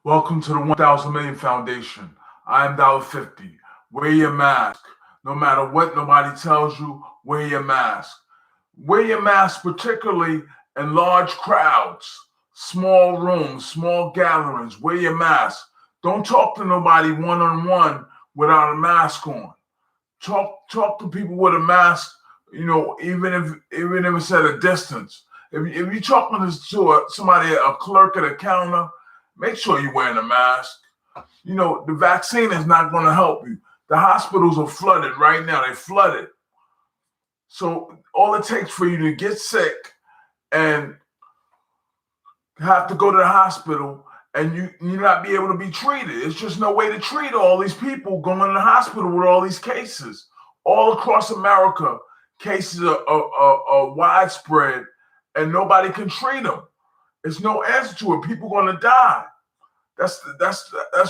Welcome to the 1000 Million Foundation. I am Dolla50. Wear your mask. No matter what nobody tells you, wear your mask. Wear your mask, particularly in large crowds, small rooms, small gatherings. Wear your mask. Don't talk to nobody one-on-one without a mask on. Talk to people with a mask, even if it's at a distance. If you're talking to somebody, a clerk at a counter, make sure you're wearing a mask. The vaccine is not going to help you. The hospitals are flooded right now. They're flooded. So all it takes for you to get sick and have to go to the hospital and you not be able to be treated. It's just no way to treat all these people going to the hospital with all these cases. All across America, cases are widespread and nobody can treat them. There's no answer to it. People are going to die. That's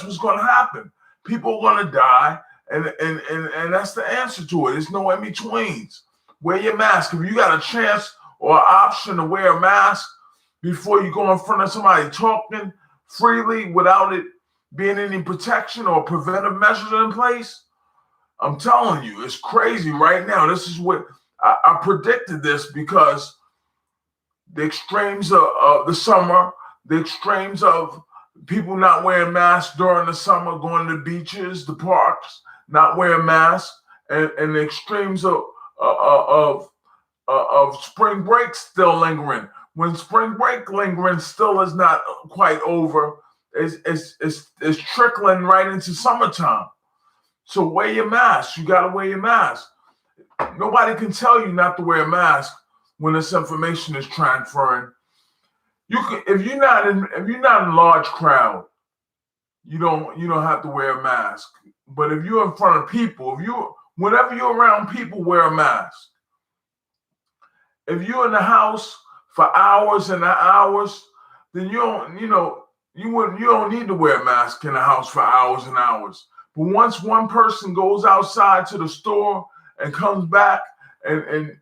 what's going to happen. People are going to die, and that's the answer to it. There's no in betweens. Wear your mask. If you got a chance or an option to wear a mask before you go in front of somebody talking freely without it being any protection or preventive measures in place, I'm telling you, it's crazy right now. This is what I predicted this because the extremes of the summer, the extremes of people not wearing masks during the summer, going to the beaches, the parks, not wearing masks, and the extremes of spring break still lingering. When spring break lingering still is not quite over, it's trickling right into summertime. So wear your mask. You got to wear your mask. Nobody can tell you not to wear a mask when this information is transferring. If you're not in large crowd, you don't have to wear a mask. But if you're in front of people, whenever you're around people, wear a mask. If you're in the house for hours and hours, then you don't need to wear a mask in the house for hours and hours. But once one person goes outside to the store and comes back, and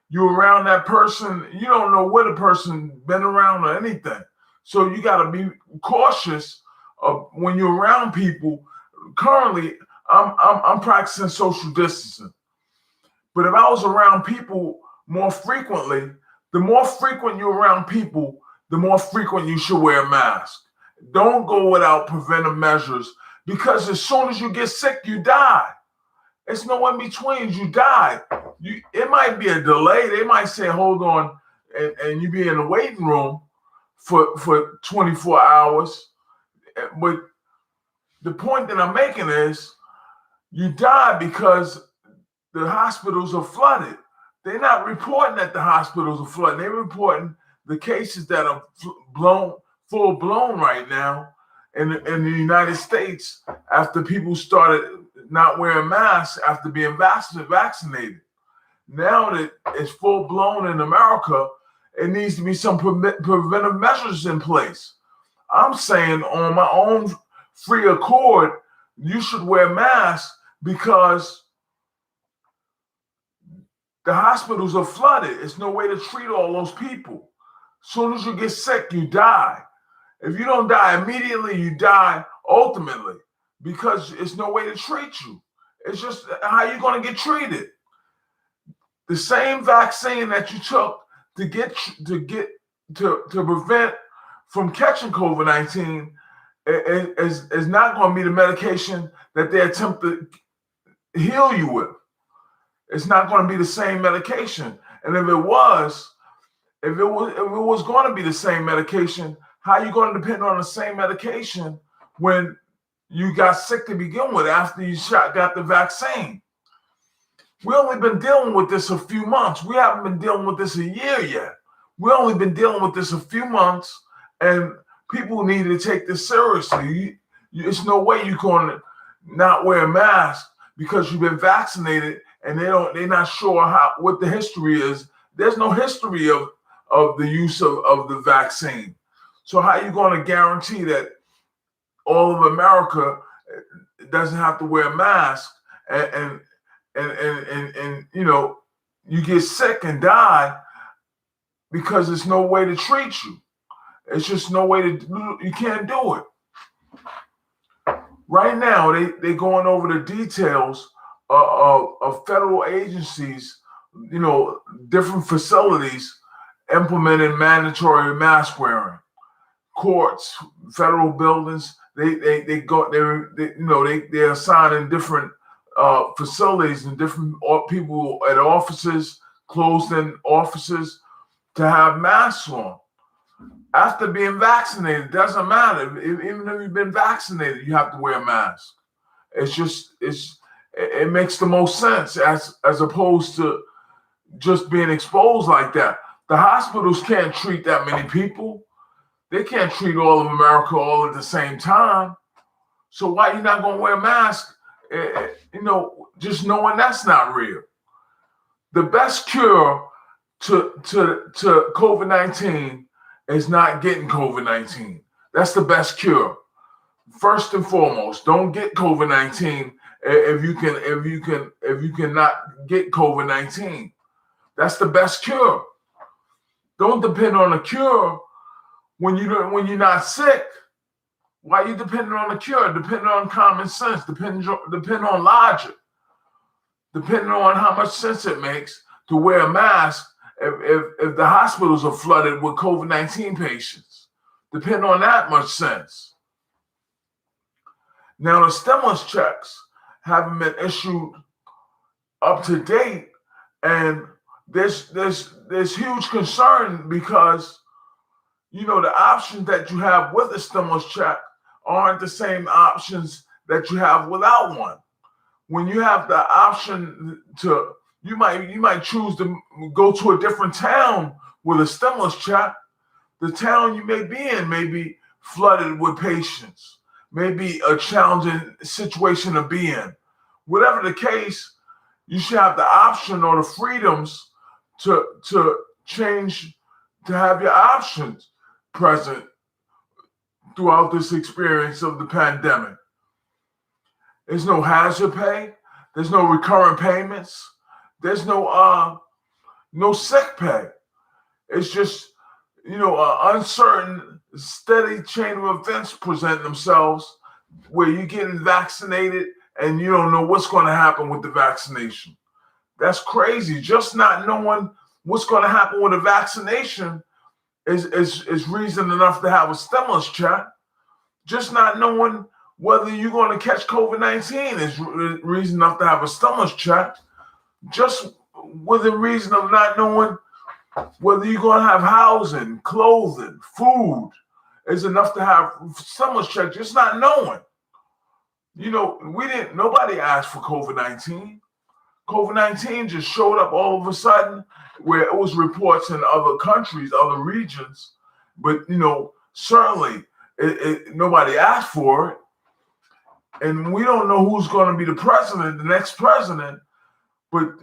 you're around that person, you don't know where the person been around or anything. So you got to be cautious of when you're around people. Currently, I'm practicing social distancing. But if I was around people more frequently, the more frequent you're around people, the more frequent you should wear a mask. Don't go without preventive measures because as soon as you get sick, you die. It's no in between. You die. It might be a delay. They might say, hold on, and you be in the waiting room for 24 hours. But the point that I'm making is you die because the hospitals are flooded. They're not reporting that the hospitals are flooded. They're reporting the cases that are full blown right now in the United States after people started not wearing masks after being vaccinated. Now that it's full blown in America, it needs to be some preventive measures in place. I'm saying on my own free accord, you should wear masks because the hospitals are flooded. It's no way to treat all those people. As soon as you get sick, you die. If you don't die immediately, you die ultimately because it's no way to treat you. It's just how you're going to get treated. The same vaccine that you took to prevent from catching COVID-19 is not going to be the medication that they attempt to heal you with. It's not going to be the same medication. And if it was going to be the same medication, how are you going to depend on the same medication when you got sick to begin with after you got the vaccine? We only been dealing with this a few months. We haven't been dealing with this a year yet. We only been dealing with this a few months, and people need to take this seriously. It's no way you're going to not wear a mask because you've been vaccinated, and they're not sure what the history is. There's no history of the use of the vaccine. So how are you going to guarantee that all of America doesn't have to wear a mask and you get sick and die because there's no way to treat you? It's just no way you can't do it. Right now, they going over the details of federal agencies, different facilities implementing mandatory mask wearing. Courts, federal buildings, they're assigning different facilities and different people at offices, closed-in offices, to have masks on. After being vaccinated, doesn't matter. Even if you've been vaccinated, you have to wear a mask. It makes the most sense as opposed to just being exposed like that. The hospitals can't treat that many people. They can't treat all of America all at the same time. So why you not gonna wear a mask? Just knowing that's not real. The best cure to COVID-19 is not getting COVID-19. That's the best cure. First and foremost, don't get COVID-19 if you cannot get COVID-19. That's the best cure. Don't depend on a cure when you're not sick. Why are you depending on a cure? Depending on common sense, depending on logic, depending on how much sense it makes to wear a mask if the hospitals are flooded with COVID-19 patients. Depending on that much sense. Now the stimulus checks haven't been issued up to date, and there's huge concern because the options that you have with a stimulus check aren't the same options that you have without one. When you have the option to, you might choose to go to a different town with a stimulus check. The town you may be in may be flooded with patients, maybe a challenging situation to be in. Whatever the case, you should have the option or the freedoms to change, to have your options present throughout this experience of the pandemic. There's no hazard pay. There's no recurrent payments. There's no sick pay. It's just an uncertain, steady chain of events present themselves where you're getting vaccinated and you don't know what's going to happen with the vaccination. That's crazy. Just not knowing what's going to happen with a vaccination is reason enough to have a stimulus check. Just not knowing whether you're going to catch COVID-19 is reason enough to have a stimulus check. Just within reason of not knowing whether you're going to have housing, clothing, food is enough to have stimulus check. Just not knowing. Nobody asked for COVID-19. COVID-19 just showed up all of a sudden, where it was reports in other countries, other regions, but certainly nobody asked for it, and we don't know who's going to be the next president, but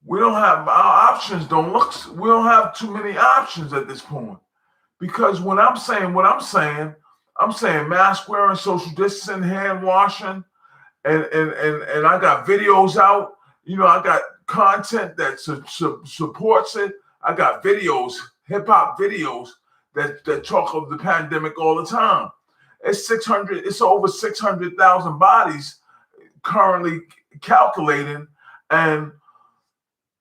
we don't have our options. We don't have too many options at this point, because when I'm saying what I'm saying mask wearing, social distancing, hand washing. And I got videos out. I got content that supports it. I got videos, hip hop videos that talk of the pandemic all the time. It's over 600,000 bodies currently calculating, and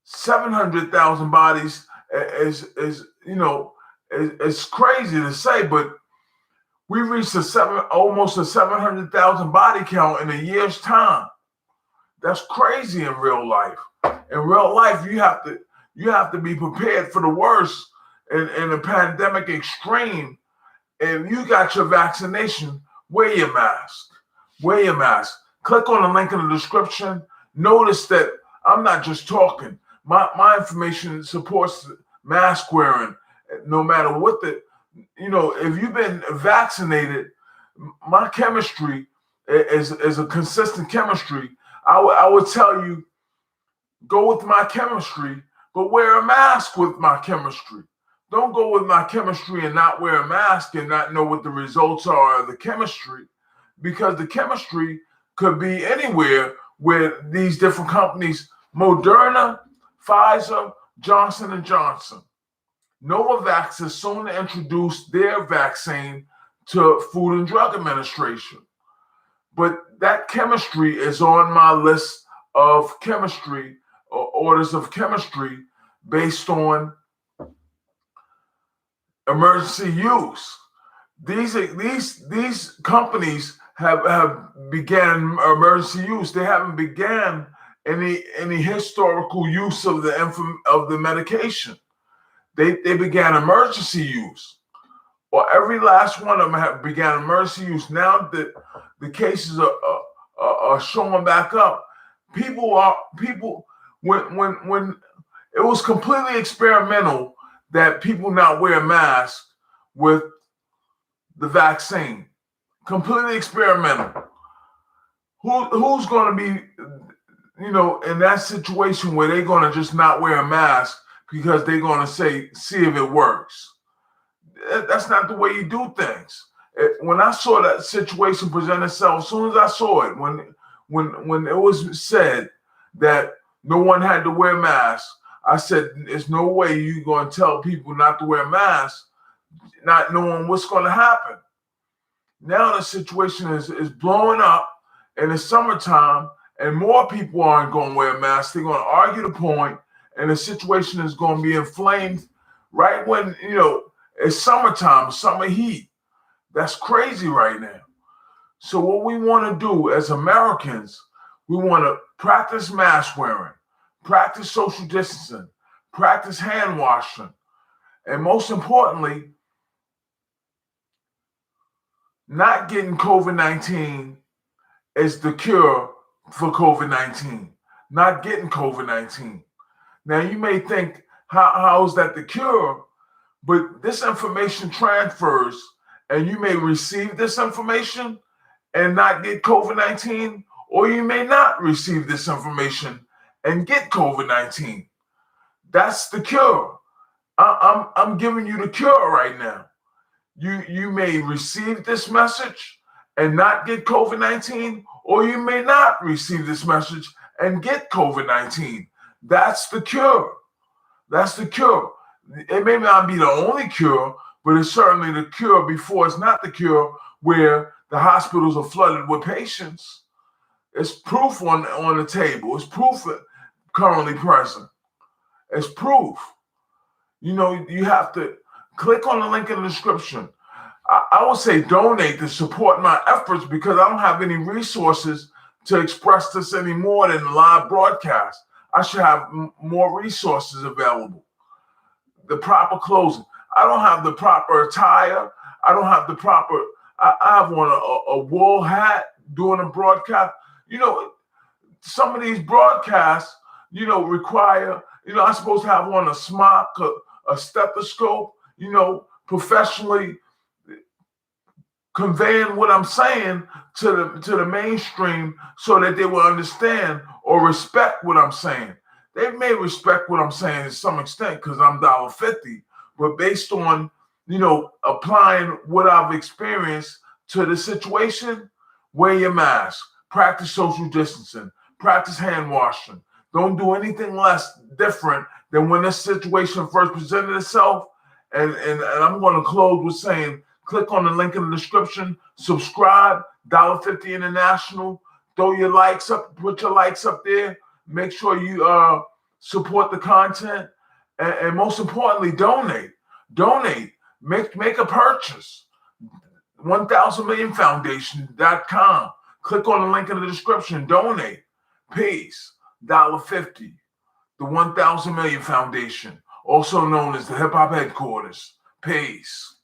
700,000 bodies is crazy to say, but we reached almost a 700,000 body count in a year's time. That's crazy in real life. In real life, you have to be prepared for the worst in a pandemic extreme. If you got your vaccination, wear your mask. Wear your mask. Click on the link in the description. Notice that I'm not just talking. My information supports mask wearing, no matter what if you've been vaccinated, my chemistry is a consistent chemistry. I would tell you, go with my chemistry, but wear a mask with my chemistry. Don't go with my chemistry and not wear a mask and not know what the results are of the chemistry, because the chemistry could be anywhere where these different companies, Moderna, Pfizer, Johnson & Johnson. Novavax is soon to introduce their vaccine to Food and Drug Administration. But that chemistry is on my list of chemistry, orders of chemistry based on emergency use. These companies have began emergency use. They haven't began any historical use of the medication. They began emergency use. Or every last one of them have began emergency use. Now that the cases are showing back up, people when it was completely experimental that people not wear masks with the vaccine. Completely experimental. Who's going to be, in that situation where they're going to just not wear a mask because they're going to see if it works? That's not the way you do things. When I saw that situation present itself, as soon as I saw it, when it was said that no one had to wear masks, I said, there's no way you're going to tell people not to wear masks, not knowing what's going to happen. Now the situation is blowing up in the summertime, and more people aren't going to wear masks. They're going to argue the point, and the situation is going to be inflamed right when, it's summertime, summer heat. That's crazy right now. So what we want to do as Americans, we want to practice mask wearing, practice social distancing, practice hand washing, and most importantly, not getting COVID-19 is the cure for COVID-19. Not getting COVID-19. Now you may think, how is that the cure? But this information transfers, and you may receive this information and not get COVID-19, or you may not receive this information and get COVID-19. That's the cure. I'm giving you the cure right now. You may receive this message and not get COVID-19, or you may not receive this message and get COVID-19. That's the cure. That's the cure. It may not be the only cure, but it's certainly the cure before it's not the cure, where the hospitals are flooded with patients. It's proof on the table. It's proof currently present. It's proof. You have to click on the link in the description. I would say donate to support my efforts, because I don't have any resources to express this any more than live broadcast. I should have more resources available. The proper clothing. I don't have the proper attire. I don't have the proper. I have on a wool hat doing a broadcast. Some of these broadcasts, require. I'm supposed to have on a smock, a stethoscope. Professionally conveying what I'm saying to the mainstream, so that they will understand or respect what I'm saying. They may respect what I'm saying to some extent because I'm Dolla50, but based on, applying what I've experienced to the situation, wear your mask, practice social distancing, practice hand washing. Don't do anything less different than when this situation first presented itself. And I'm going to close with saying, click on the link in the description, subscribe, Dolla50 International, throw your likes up, put your likes up there. Make sure you support the content, and most importantly, donate. Donate. Make a purchase. 1000millionfoundation.com. Click on the link in the description. Donate. Peace. Dolla50. The 1000 Million Foundation, also known as the Hip Hop Headquarters. Peace.